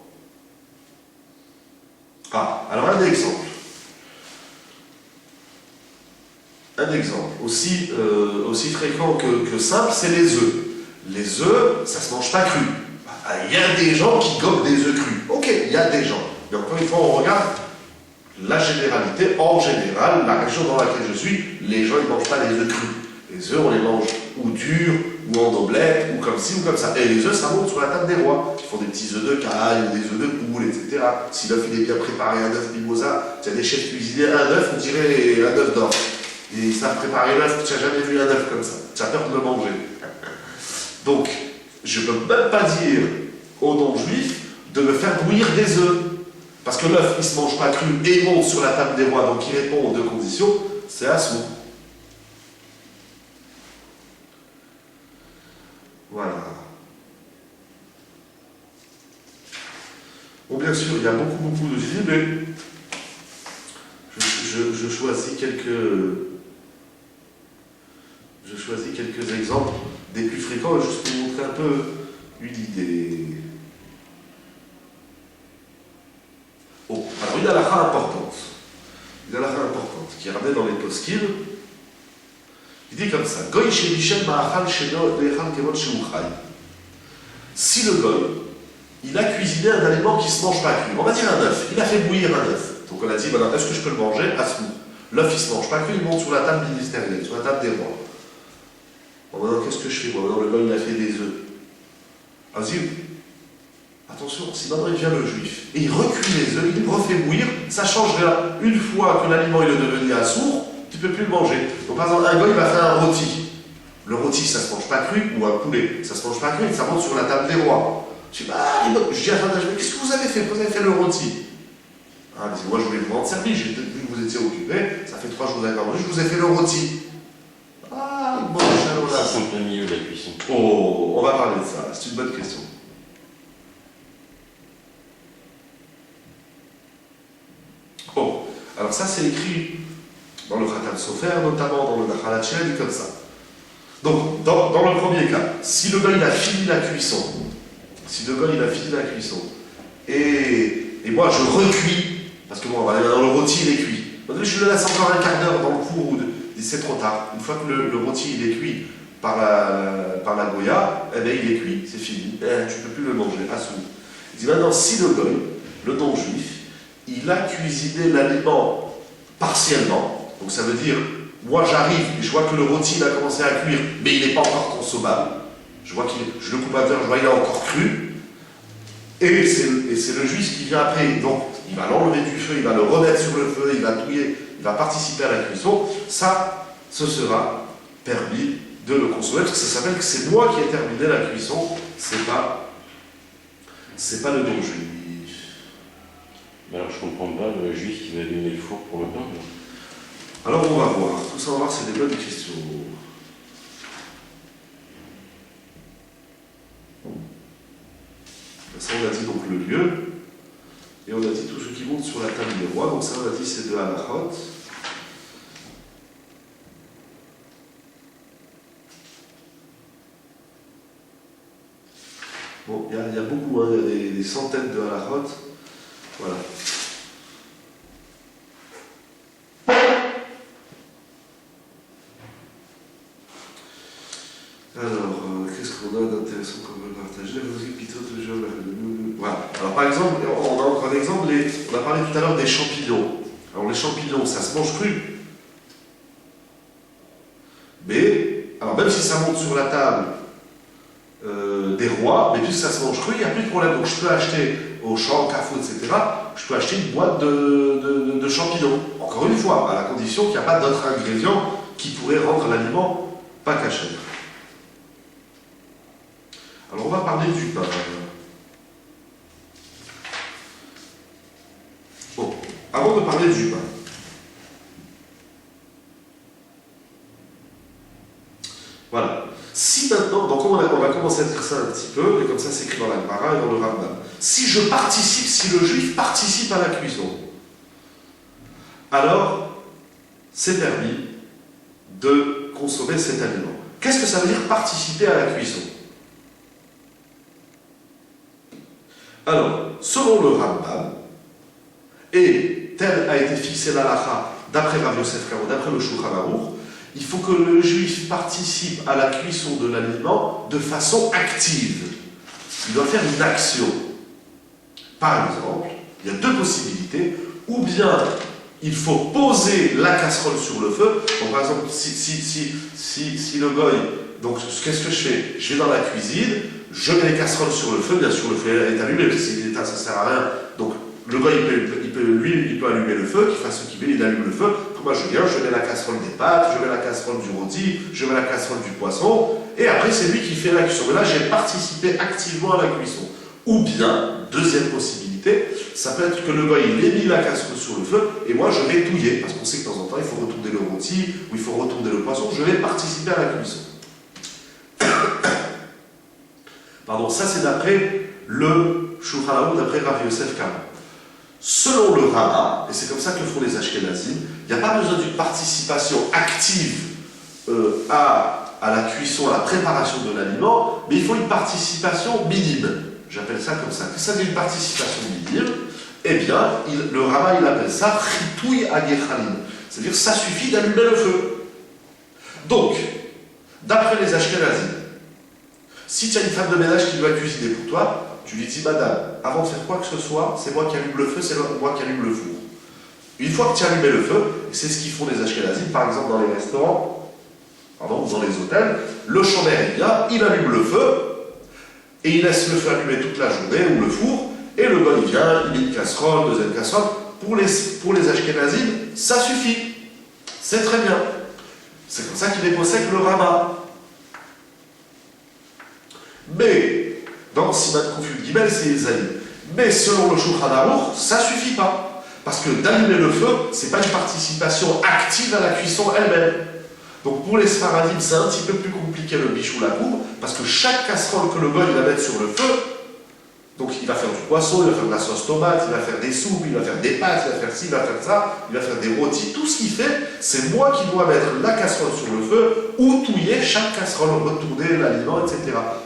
Alors un exemple. Un exemple, aussi fréquent que simple, c'est les œufs. Les œufs, ça ne se mange pas cru. Il y a des gens qui gobent des œufs crus. Ok, il y a des gens. Mais encore une fois, on regarde la généralité. En général, la région dans laquelle je suis, les gens ils ne mangent pas les œufs crus. Les œufs, on les mange ou durs, ou en omelette, ou comme ci, ou comme ça. Et les œufs, ça monte sur la table des rois. Ils font des petits œufs de caille, ou des œufs de poule, etc. Si l'œuf il est bien préparé, un œuf mimosa, il y a des chefs cuisiniers, un œuf, on dirait un œuf d'or. Et ils savent préparer l'œuf, tu n'as jamais vu un œuf comme ça. Tu as peur de le manger. Donc, je ne peux même pas dire aux non-juifs de me faire bouillir des œufs. Parce que l'œuf, il ne se mange pas cru et monte sur la table des rois, donc il répond aux deux conditions, c'est assourd. Voilà. Bon, bien sûr, il y a beaucoup de idées, mais je choisis quelques exemples des plus fréquents, juste pour montrer un peu une idée. Bon, alors une halakha importante. Une halakha importante, qui est ramenée dans les poskim. Il dit comme ça, Goy shebishel ma'achal sheno le'echal kevod she'uchai. Si le goy, il a cuisiné un aliment qui ne se mange pas cru, on va dire un œuf, il a fait bouillir un œuf. Donc on a dit, voilà, est-ce que je peux le manger? Asmou. L'œuf, il ne se mange pas cru, il monte sur la table ministérielle, sur la table des rois. Bon, maintenant, qu'est-ce que je fais? Bon, maintenant, le goy, il a fait des œufs. Vas-y, attention, si maintenant il vient le juif, et il recuit les œufs, il les refait bouillir, ça change rien. Une fois que l'aliment il est devenu assourd, tu ne peux plus le manger. Donc par exemple, un goy, il va faire un rôti. Le rôti, ça ne se mange pas cru, ou un poulet, ça ne se mange pas cru, ça monte sur la table des rois. Je dis, je dis à Fanta, qu'est-ce que vous avez fait? Vous avez fait le rôti. Ah, parce que moi, je voulais vous rendre service, j'ai peut-être vu que vous étiez occupé, ça fait 3 jours que vous avez mangé, je vous ai fait le rôti. Ah, bon, chalot là. C'est en plein milieu de la cuisson. Oh, on va parler de ça, c'est une bonne question. Oh, alors ça, c'est écrit dans le Khatam Sofer, notamment dans le Nachalat Shel, il dit comme ça. Donc, dans le premier cas, si le gars il a fini la cuisson, et moi je recuis, parce que bon, dans le rôti il est cuit, je le laisse encore un quart d'heure dans le four, c'est trop tard. Une fois que le rôti il est cuit par la goya, eh bien il est cuit, c'est fini, tu ne peux plus le manger, assourd. Il dit maintenant, si le goy, le non-juif, il a cuisiné l'aliment partiellement, donc ça veut dire, moi j'arrive et je vois que le rôti il a commencé à cuire, mais il n'est pas encore consommable. Je vois je le coupe à terre, je vois qu'il est encore cru. Et c'est le juif qui vient après. Donc il va l'enlever du feu, il va le remettre sur le feu, il va touiller, il va participer à la cuisson. Ça, ce sera permis de le consommer, parce que ça s'appelle que c'est moi qui ai terminé la cuisson, c'est pas le non-juif. Mais alors je comprends pas le juif qui va allumer le four pour le pain. Alors on va voir, tout ça on va voir, c'est des bonnes questions. Ça on a dit donc le lieu, et on a dit tout ce qui monte sur la table des rois, donc ça on a dit c'est de halachot. Bon, il y a beaucoup, il y a des centaines de halachot. Voilà. Alors, qu'est-ce qu'on a d'intéressant qu'on veut partager? Voilà. Alors, par exemple, on a encore un exemple, on a parlé tout à l'heure des champignons. Alors, les champignons, ça se mange cru. Mais, alors même si ça monte sur la table des rois, mais puisque ça se mange cru, il n'y a plus de problème. Donc, je peux acheter au champ, au Carrefour, etc., je peux acheter une boîte de champignons. Encore une fois, à la condition qu'il n'y a pas d'autres ingrédients qui pourraient rendre l'aliment pas caché. Alors on va parler du pain. Bon, avant de parler du pain, voilà. Si maintenant, donc on va commencer à dire ça un petit peu, et comme ça c'est écrit dans la Gemara et dans le Rambam. Si le juif participe à la cuisson, alors c'est permis de consommer cet aliment. Qu'est-ce que ça veut dire participer à la cuisson? Alors, selon le Rambam, et tel a été fixé l'halakha d'après Rav Yosef Karo, d'après le Shulchan Aruch, il faut que le juif participe à la cuisson de l'aliment de façon active. Il doit faire une action. Par exemple, il y a deux possibilités, ou bien il faut poser la casserole sur le feu. Donc, par exemple, si le goy, donc qu'est-ce que je fais? Je vais dans la cuisine, je mets les casseroles sur le feu, bien sûr le feu est allumé, parce que s'il est éteint, ça ne sert à rien. Donc le gars, il peut allumer le feu, qu'il fasse ce qu'il veut, il allume le feu. Moi je viens, je mets la casserole des pâtes, je mets la casserole du rôti, je mets la casserole du poisson, et après c'est lui qui fait la cuisson. Mais là j'ai participé activement à la cuisson. Ou bien, deuxième possibilité, ça peut être que le goy il ait mis la casserole sur le feu et moi je vais touiller, parce qu'on sait que de temps en temps il faut retourner le rôti ou il faut retourner le poisson, je vais participer à la cuisson. Pardon, ça c'est d'après le Shulchan Aroukh, d'après Rav Yosef Karo. Selon le Rama, et c'est comme ça que font les Ashkenazim, il n'y a pas besoin d'une participation active à la cuisson, à la préparation de l'aliment, mais il faut une participation minime. J'appelle ça comme ça. Que ça dit une participation minime, eh bien, le Rama il appelle ça chitouy agechalim. C'est-à-dire ça suffit d'allumer le feu. Donc, d'après les Ashkenazim, si tu as une femme de ménage qui doit cuisiner pour toi, tu lui dis, madame, avant de faire quoi que ce soit, c'est moi qui allume le feu, c'est moi qui allume le four. Une fois que tu as allumé le feu, et c'est ce qu'ils font les Ashkenazim, par exemple dans les restaurants, ou dans les hôtels, le chômeur il vient, il allume le feu, et il laisse le feu allumé toute la journée, ou le four, et le gars il vient, il met une casserole, deuxième casserole. Pour les Ashkenazim, ça suffit. C'est très bien. C'est comme ça qu'il est possède le Rama. Mais, dans Siman Kufyud Gimel, c'est les amis. Mais selon le Shulchan Aroukh, ça suffit pas. Parce que d'allumer le feu, c'est pas une participation active à la cuisson elle-même. Donc pour les Sfaradim, c'est un petit peu plus compliqué le bichou la cour, parce que chaque casserole que le goy va mettre sur le feu, donc il va faire du poisson, il va faire de la sauce tomate, il va faire des soupes, il va faire des pâtes, il va faire ci, il va faire ça, il va faire des rôtis, tout ce qu'il fait, c'est moi qui dois mettre la casserole sur le feu, ou touiller chaque casserole, retourner l'aliment, etc.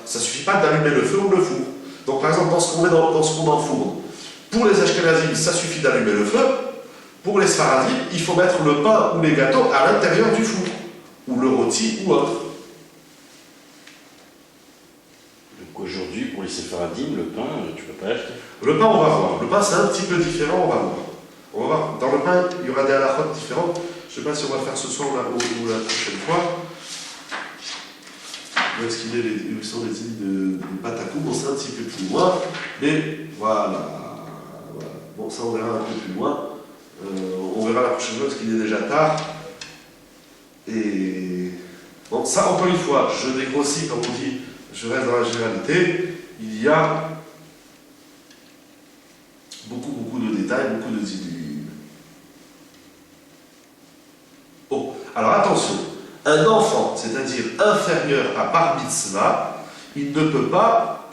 Ça ne suffit pas d'allumer le feu ou le four. Donc par exemple, dans ce qu'on met dans ce qu'on enfourne, pour les Ashkenazim, ça suffit d'allumer le feu, pour les Sfaradim, il faut mettre le pain ou les gâteaux à l'intérieur du four, ou le rôti ou autre. Donc aujourd'hui, pour les sépharadim, le pain, tu ne peux pas l'acheter. Le pain, on va voir. Le pain, c'est un petit peu différent, on va voir. On va voir. Dans le pain, il y aura des halakhot différentes. Je ne sais pas si on va le faire ce soir ou la prochaine fois. Où est-ce qu'il est où sont les îles de Batakou? Bon, c'est un petit peu plus loin. Mais voilà. Bon, ça, on verra un peu plus loin. On verra la prochaine fois parce qu'il est déjà tard. Et bon, ça, encore une fois, je dégrossis, comme on dit, je reste dans la généralité. Il y a beaucoup de détails, beaucoup de idées. Bon, alors attention, un enfant, c'est-à-dire inférieur à bar mitzvah, il ne peut pas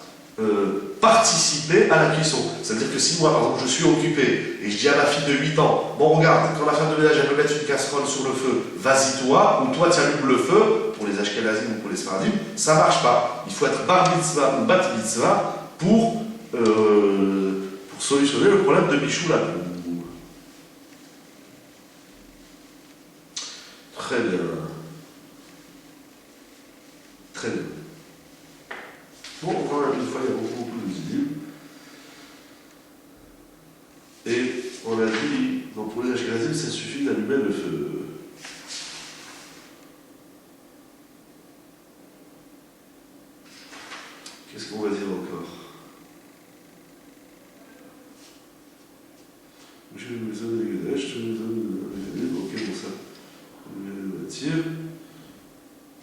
participer à la cuisson. C'est-à-dire que si moi, par exemple, je suis occupé et je dis à ma fille de 8 ans, bon regarde, quand la femme de ménage elle veut mettre une casserole sur le feu, vas-y toi, ou toi tu allumes le feu, pour les Ashkenazim ou pour les Sfaradim, ça ne marche pas. Il faut être bar mitzvah ou bat mitzvah pour solutionner le problème de Bichou la cour. Très bien. Très bien. Bon, encore une fois, il y a beaucoup d'idées. Et on a dit, donc pour les Ashkenazim, ça suffit d'allumer le feu. Qu'est-ce qu'on va dire encore? Ok, bon ça.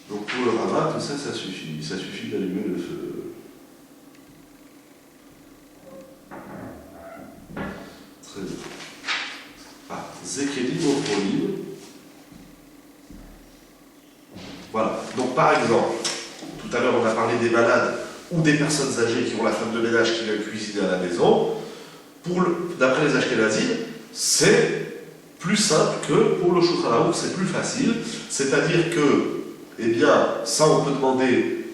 Donc pour le Rama, tout ça, ça suffit. Ça suffit d'allumer le feu. Très bien. Ah, Zekelim Ophronim. Voilà. Donc par exemple, tout à l'heure on a parlé des malades ou des personnes âgées qui ont la femme de ménage qui vient cuisiner à la maison. D'après les Ashkenazim, c'est plus simple que pour le Shulchan Aroukh, c'est plus facile. C'est-à-dire que, eh bien, ça on peut demander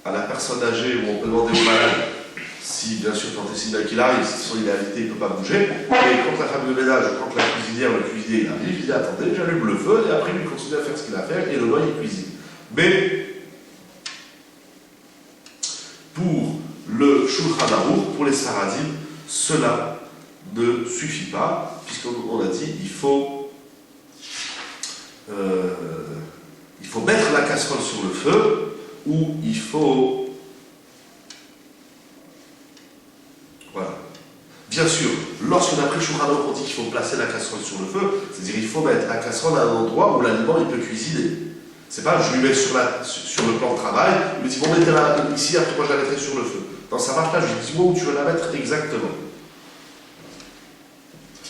à la personne âgée ou on peut demander au malade, si bien sûr quand c'est bien qu'il arrive, si son idéalité il ne peut pas bouger. Et quand la femme de ménage, quand la cuisinière, le cuisinier il arrive, il dit attendez, j'allume le feu et après il continue à faire ce qu'il a à faire et le loin il cuisine. Mais pour le Shulchan Aroukh, pour les Sfaradim, cela ne suffit pas, puisqu'on a dit il faut mettre la casserole sur le feu, ou il faut... Voilà. Bien sûr, lorsqu'on a pris le Shulchan Aroukh, on dit qu'il faut placer la casserole sur le feu, c'est-à-dire il faut mettre la casserole à un endroit où l'aliment il peut cuisiner. C'est pas je lui mets sur le plan de travail, il me dit bon mettez-la ici, après moi je la mettrai sur le feu. Non, ça marche pas, je lui dis, dis-moi où tu veux la mettre exactement.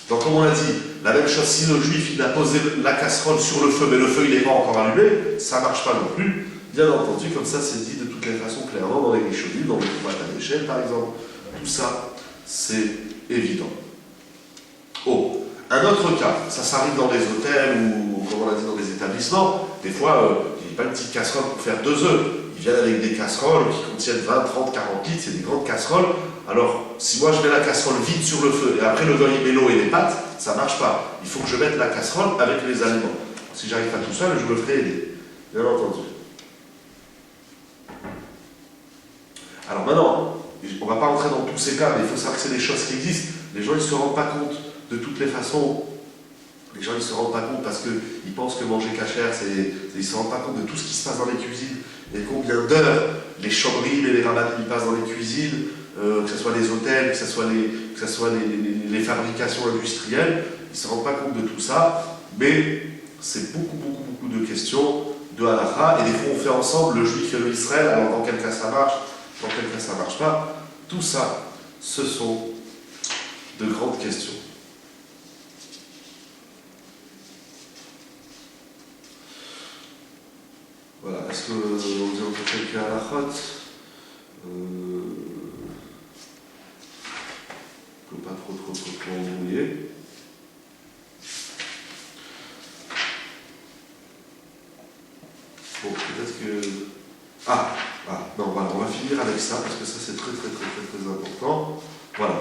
Donc, comme on l'a dit, la même chose, si le juif il a posé la casserole sur le feu, mais le feu il n'est pas encore allumé, ça ne marche pas non plus. Bien entendu, comme ça c'est dit de toutes les façons clairement dans les Rishonim, dans les tomates à l'échelle par exemple. Tout ça, c'est évident. Oh, un autre cas, ça arrive dans les hôtels ou, comme on l'a dit, dans les établissements. Des fois, il n'y a pas une petite casserole pour faire 2 œufs. Ils viennent avec des casseroles qui contiennent 20, 30, 40 litres, c'est des grandes casseroles. Alors, si moi je mets la casserole vide sur le feu et après le gars il met l'eau et les pâtes, ça ne marche pas. Il faut que je mette la casserole avec les aliments. Si j'arrive pas tout seul, je me ferai aider. Bien entendu. Alors maintenant, on ne va pas rentrer dans tous ces cas, mais il faut savoir que c'est des choses qui existent. Les gens ils ne se rendent pas compte de toutes les façons. Les gens ils ne se rendent pas compte parce qu'ils pensent que manger cachère, ils ne se rendent pas compte de tout ce qui se passe dans les cuisines et combien d'heures les chambris et les ramadim passent dans les cuisines, que ce soit les hôtels, que ce soit les fabrications industrielles. Ils ne se rendent pas compte de tout ça, mais c'est beaucoup de questions de halakha, et des fois on fait ensemble le juif et le Israël, alors dans quel cas ça marche, dans quel cas ça ne marche pas. Tout ça, ce sont de grandes questions. Voilà, est-ce que vous avez quelques halakhot que pas trop embrouiller. Bon, peut-être que... non, voilà, on va finir avec ça, parce que ça c'est très important. Voilà.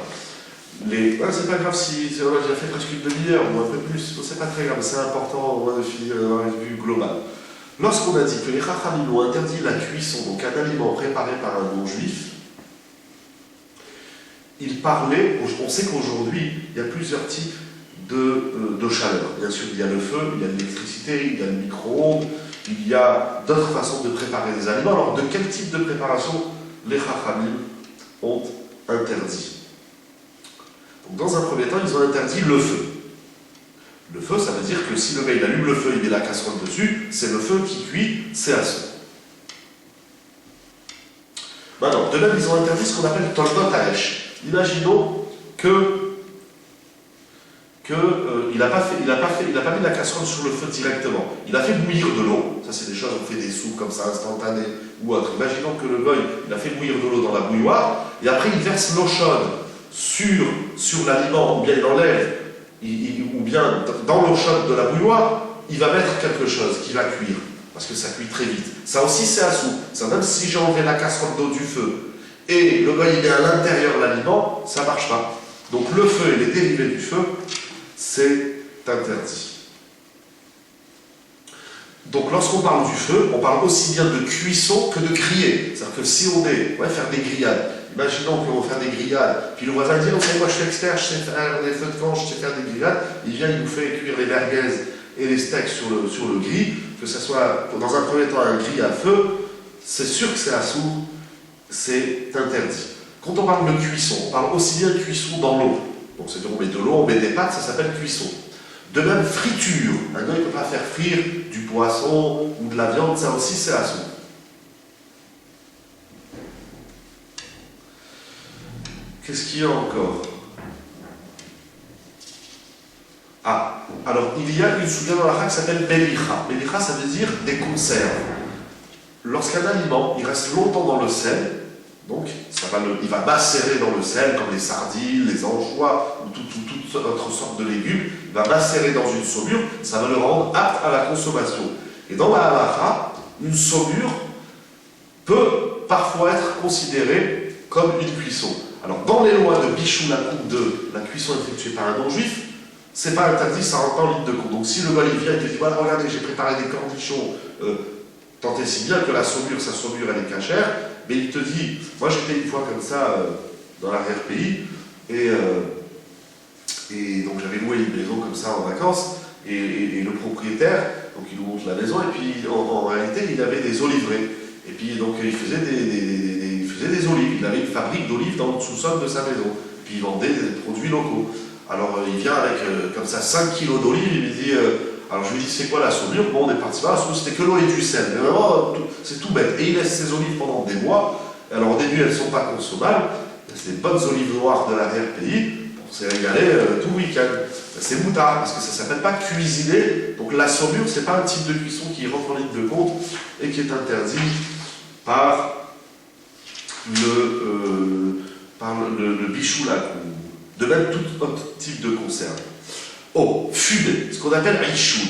C'est pas grave si on a déjà fait presque une demi-heure ou un peu plus, c'est pas très grave, c'est important au moins de finir dans une vue globale. Lorsqu'on a dit que les Chachamim ont interdit la cuisson, donc un aliment préparé par un non-juif, il parlait, on sait qu'aujourd'hui, il y a plusieurs types de chaleur. Bien sûr, il y a le feu, il y a l'électricité, il y a le micro-ondes, il y a d'autres façons de préparer des aliments. Alors, de quel type de préparation les Chachamim ont interdit? Donc, dans un premier temps, ils ont interdit le feu. Le feu, ça veut dire que si le gars il allume le feu, il met la casserole dessus, c'est le feu qui cuit, c'est assaut. Maintenant, de même, ils ont interdit ce qu'on appelle toldot haesh. Imaginons il n'a pas mis la casserole sur le feu directement. Il a fait bouillir de l'eau. Ça, c'est des choses, on fait des soupes comme ça, instantanées ou autre. Imaginons que le goy, il a fait bouillir de l'eau dans la bouilloire, et après il verse l'eau chaude sur l'aliment, ou bien il enlève, ou bien dans l'eau chaude de la bouilloire, il va mettre quelque chose qui va cuire, parce que ça cuit très vite. Ça aussi, c'est assou. Ça, même si j'ai enlevé la casserole d'eau du feu, et le goy il met à l'intérieur l'aliment, ça ne marche pas. Donc le feu et les dérivés du feu, c'est interdit. Donc lorsqu'on parle du feu, on parle aussi bien de cuisson que de griller. C'est-à-dire que si on faire des grillades, imaginons qu'on va faire des grillades, puis le voisin dit, vous savez, moi je suis expert, je sais faire des feux de camp, je sais faire des grillades, il vient, il nous fait cuire les merguez et les steaks sur le grill, que ce soit dans un premier temps un grill à feu, c'est sûr que c'est assourd, c'est interdit. Quand on parle de cuisson, on parle aussi bien de cuisson dans l'eau. Donc c'est-à-dire on met de l'eau, on met des pâtes, ça s'appelle cuisson. De même, friture. Un gars, il ne peut pas faire frire du poisson ou de la viande, ça aussi c'est assourd. Qu'est-ce qu'il y a encore? Alors il y a une souga dans la Chag qui s'appelle Belicha. Belicha, ça veut dire des conserves. Lorsqu'un aliment, il reste longtemps dans le sel, donc il va macérer dans le sel, comme les sardines, les anchois, ou toute autre sorte de légumes, il va macérer dans une saumure, ça va le rendre apte à la consommation. Et dans la halakha, une saumure peut parfois être considérée comme une cuisson. Alors dans les lois de Bichou, la coupe de la cuisson effectuée par un non-juif, c'est pas interdit, ça rentre en ligne de compte. Donc si le gars il vient et te dit, voilà, regardez, j'ai préparé des cornichons, tant et si bien que sa saumure elle est cachère, mais il te dit, moi j'étais une fois comme ça dans l'arrière-pays, et donc j'avais loué une maison comme ça en vacances, et le propriétaire, donc il nous montre la maison, et puis en réalité il avait des oliveraies, et puis donc il faisait des olives, il avait une fabrique d'olives dans le sous-sol de sa maison, et puis il vendait des produits locaux. Alors il vient avec comme ça 5 kilos d'olives, il me dit... alors je lui dis, c'est quoi la saumure? Bon, on est parti là, c'était que l'eau et du sel. Mais vraiment, c'est tout bête. Et il laisse ses olives pendant des mois, Alors au début, elles ne sont pas consommables. C'est des bonnes olives noires de l'arrière-pays. On s'est régalé tout le week-end. C'est moutard, parce que ça ne s'appelle pas cuisiner. Donc la saumure, ce n'est pas un type de cuisson qui rentre en ligne de compte et qui est interdit par le bichoulak, ou de même tout autre type de conserve. Oh, fumé, ce qu'on appelle aïchoun.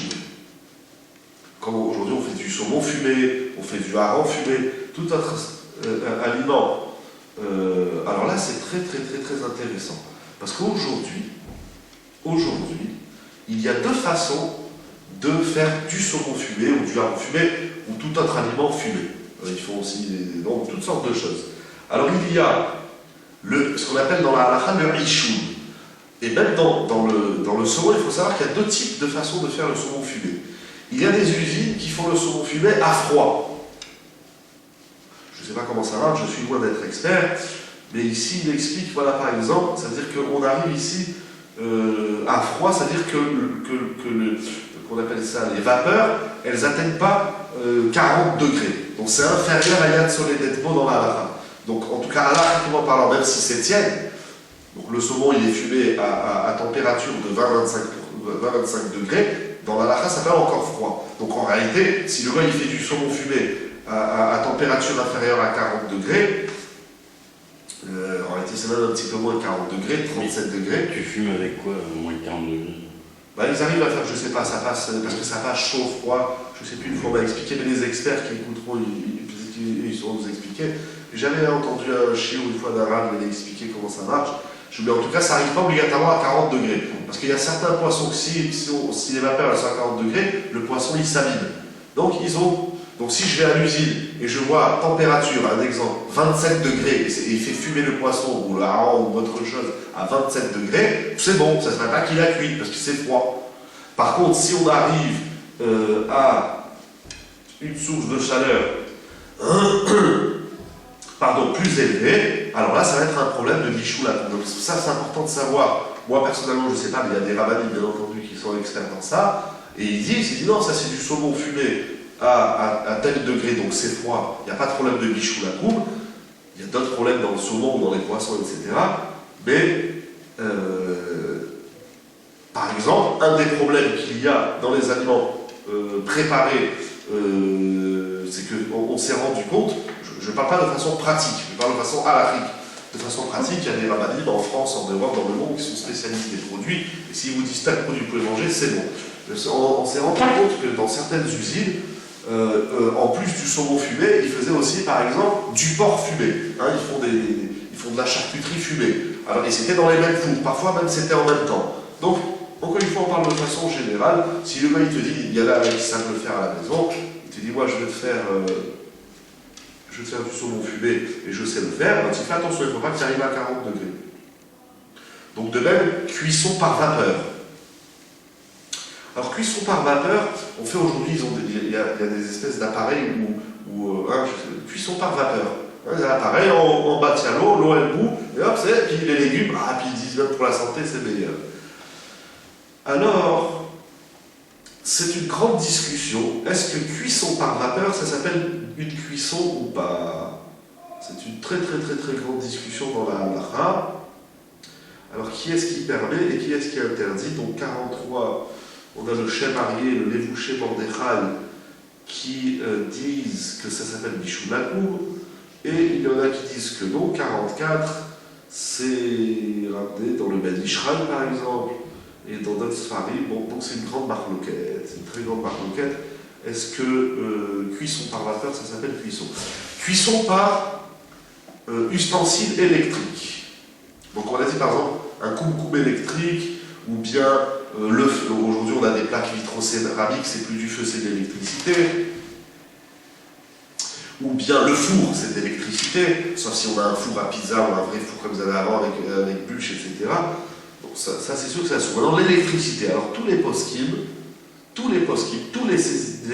Comme aujourd'hui on fait du saumon fumé, on fait du hareng fumé, tout autre aliment. Alors là c'est très intéressant. Parce qu'aujourd'hui, il y a deux façons de faire du saumon fumé ou du hareng fumé ou tout autre aliment fumé. Ils font aussi donc, toutes sortes de choses. Alors il y a ce qu'on appelle dans la halakha le aïchoun. Et même dans le saumon, il faut savoir qu'il y a deux types de façons de faire le saumon fumé. Il y a des usines qui font le saumon fumé à froid. Je ne sais pas comment ça marche, je suis loin d'être expert, mais ici il explique, voilà par exemple, c'est-à-dire qu'on arrive ici à froid, c'est-à-dire qu'on appelle ça les vapeurs, elles n'atteignent pas 40 degrés. Donc c'est inférieur à Yad Soledetmo dans la halakha. Donc en tout cas, halakhiquement parlant, même si c'est tiède, donc le saumon il est fumé à température de 20-25 degrés, dans la halakha ça s'appelle encore froid. Donc en réalité, si le gars il fait du saumon fumé à température inférieure à 40 degrés, en réalité c'est même un petit peu moins de 40 degrés, 37 degrés. Tu fumes avec quoi, moins de 40 degrés? Ils arrivent à faire, je sais pas, ça passe, parce que ça passe chaud, froid, je sais plus une fois on m'a expliqué, mais les experts qui écouteront, ils sauront nous expliquer. J'ai jamais entendu un chiot une fois d'arabe expliquer comment ça marche. Mais en tout cas, ça n'arrive pas obligatoirement à 40 degrés. Parce qu'il y a certains poissons que si les vapeurs sont à 40 degrés, le poisson il s'abîme. Donc si je vais à l'usine et je vois température, un exemple, 27 degrés, et il fait fumer le poisson ou le hareng ou autre chose à 27 degrés, c'est bon, ça ne serait pas qu'il a cuit parce que c'est froid. Par contre, si on arrive à une source de chaleur plus élevée, alors là ça va être un problème de bichoulak. Donc ça c'est important de savoir. Moi personnellement je ne sais pas, mais il y a des rabbinim bien entendu qui sont experts dans ça, et ils disent non, ça c'est du saumon fumé à tel degré, donc c'est froid, il n'y a pas de problème de bichoulakoum, il y a d'autres problèmes dans le saumon ou dans les poissons, etc. Mais par exemple, un des problèmes qu'il y a dans les aliments préparés, c'est qu'on s'est rendu compte, je ne parle pas de façon pratique, je parle de façon halakhique. De façon pratique, il y a des rabbinim en France, en Europe, dans le monde qui sont spécialistes des produits, et s'ils vous disent tel produit vous pouvez manger, c'est bon. On s'est rendu compte que dans certaines usines, en plus du saumon fumé, ils faisaient aussi par exemple du porc fumé. Ils font de la charcuterie fumée. Alors, et c'était dans les mêmes fours, parfois même c'était en même temps. Donc, encore une fois, on parle de façon générale. Si le gars il te dit, il y a là qui savent le faire à la maison, il te dit, moi je vais te faire du saumon fumé et je sais le faire, tu fais attention, il ne faut pas que tu arrives à 40 degrés. Donc de même, cuisson par vapeur. Alors cuisson par vapeur, on fait aujourd'hui, il y a des espèces d'appareils cuisson par vapeur. Des appareils, en bas de l'eau elle bout, et hop, puis les légumes, puis ils disent même pour la santé c'est meilleur. Alors, c'est une grande discussion. Est-ce que cuisson par vapeur, ça s'appelle une cuisson ou pas? C'est une très grande discussion dans la halakha. Alors, qui est-ce qui permet et qui est-ce qui interdit? Donc, 43, on a le Shem Arié, le Levouché Mordechai, qui disent que ça s'appelle Bichoulakoum, et il y en a qui disent que non. 44, c'est ramené dans le Ben Ishraï, par exemple, et dans d'autres sfarim. Bon, donc c'est une grande marloquette, c'est une très grande marloquette. Est-ce que cuisson par vapeur, ça s'appelle cuisson? Cuisson par ustensile électrique. Donc on a dit par exemple un koum-koum électrique, ou bien le feu. Aujourd'hui on a des plaques vitrocéramiques, c'est plus du feu, c'est de l'électricité. Ou bien le four, c'est de l'électricité, sauf si on a un four à pizza ou un vrai four comme vous avez avant avec bûche, etc. Donc ça c'est sûr que c'est assuré. Maintenant l'électricité, alors tous les poskim, tous les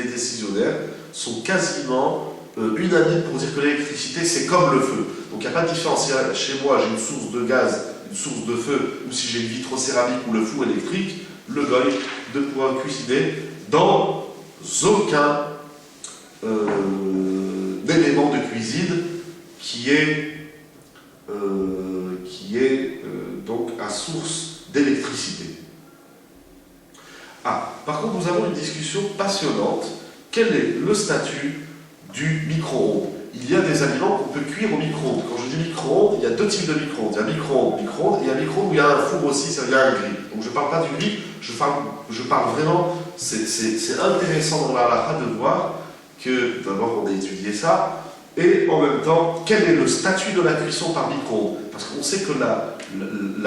décisionnaires sont quasiment unanimes pour dire que l'électricité c'est comme le feu. Donc il n'y a pas de différence. Si chez moi j'ai une source de gaz, une source de feu, ou si j'ai une vitrocéramique ou le four électrique, le goy de pouvoir cuisiner dans aucun élément de cuisine qui est donc à source d'électricité. Ah, par contre, nous avons une discussion passionnante. Quel est le statut du micro-ondes? Il y a des aliments qu'on peut cuire au micro-ondes. Quand je dis micro-ondes, il y a deux types de micro-ondes. Il y a micro-ondes, micro-ondes, et il y a micro-ondes où il y a un four aussi, c'est-à-dire il y a un grill. Donc je ne parle pas du grill, je parle vraiment, c'est intéressant dans la halakha de voir que, d'abord on a étudié ça, et en même temps, quel est le statut de la cuisson par micro-ondes? Parce qu'on sait que la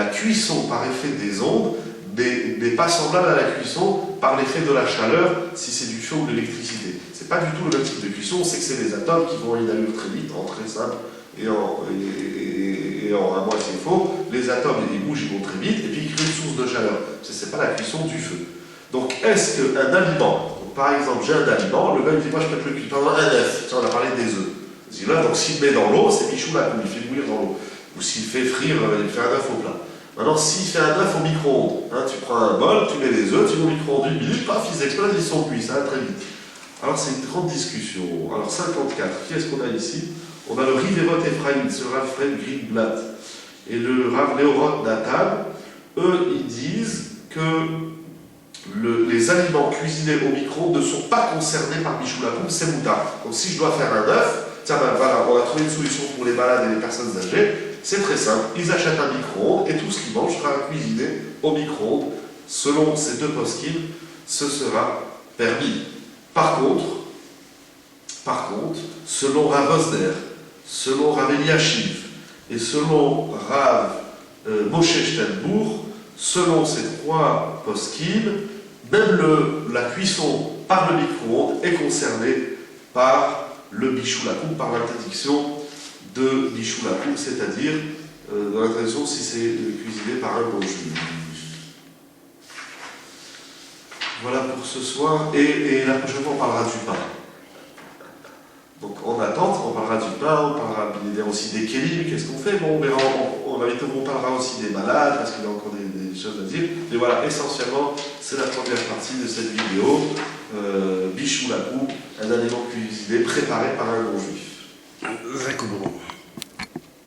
cuisson par effet des ondes n'est pas semblable à la cuisson par l'effet de la chaleur, si c'est du feu ou de l'électricité. C'est pas du tout le même type de cuisson, on sait que c'est des atomes qui vont à une allure très vite, en très simple et en à moitié faux. Les atomes, ils bougent, ils vont très vite, et puis ils créent une source de chaleur. C'est pas la cuisson du feu. Donc est-ce qu'un aliment, donc par exemple j'ai un aliment, le gars il dit moi je peux le cuire pendant un œuf, on a parlé des œufs. Là, donc s'il met dans l'eau, c'est Michou Lacoum, il fait bouillir dans l'eau. Ou s'il fait frire, il fait un œuf au plat. Maintenant, s'il fait un œuf au micro-ondes, tu prends un bol, tu mets les œufs, tu mets au micro-ondes 1 minute, paf, ils explosent, ils sont cuits, ça va très vite. Alors c'est une grande discussion. Alors 54, qui est-ce qu'on a ici? On a le Rivevot Ephraim, c'est le Rav Ephraim Greenblatt, et le Rav Léorot Natal. Eux, ils disent que les aliments cuisinés au micro-ondes ne sont pas concernés par Michou Lacoum, c'est moutard. Donc si je dois faire un œuf, tiens ben voilà, on a trouvé une solution pour les malades et les personnes âgées, c'est très simple, ils achètent un micro-ondes et tout ce qu'ils mangent sera cuisiné au micro-ondes. Selon ces deux poskim, ce sera permis. Par contre, selon Rav Osner, selon Rav Eliashiv et selon Rav Moshe Steinbourg, selon ces trois poskim, même la cuisson par le micro-ondes est concernée par le Michou Lacoum, par l'interdiction de Michou Lacoum, c'est-à-dire dans l'interdiction si c'est cuisiné par un bon juif. Voilà pour ce soir, et la prochaine fois on parlera du pain. Donc en attente, on parlera du pain, on parlera aussi des kélim, qu'est-ce qu'on fait? Bon, on verra, on parlera aussi des malades, parce qu'il y a encore des choses à dire. Mais voilà, essentiellement, c'est la première partie de cette vidéo. Michou Lacoum, un aliment cuisiné préparé par un bon juif. Zakoubrou.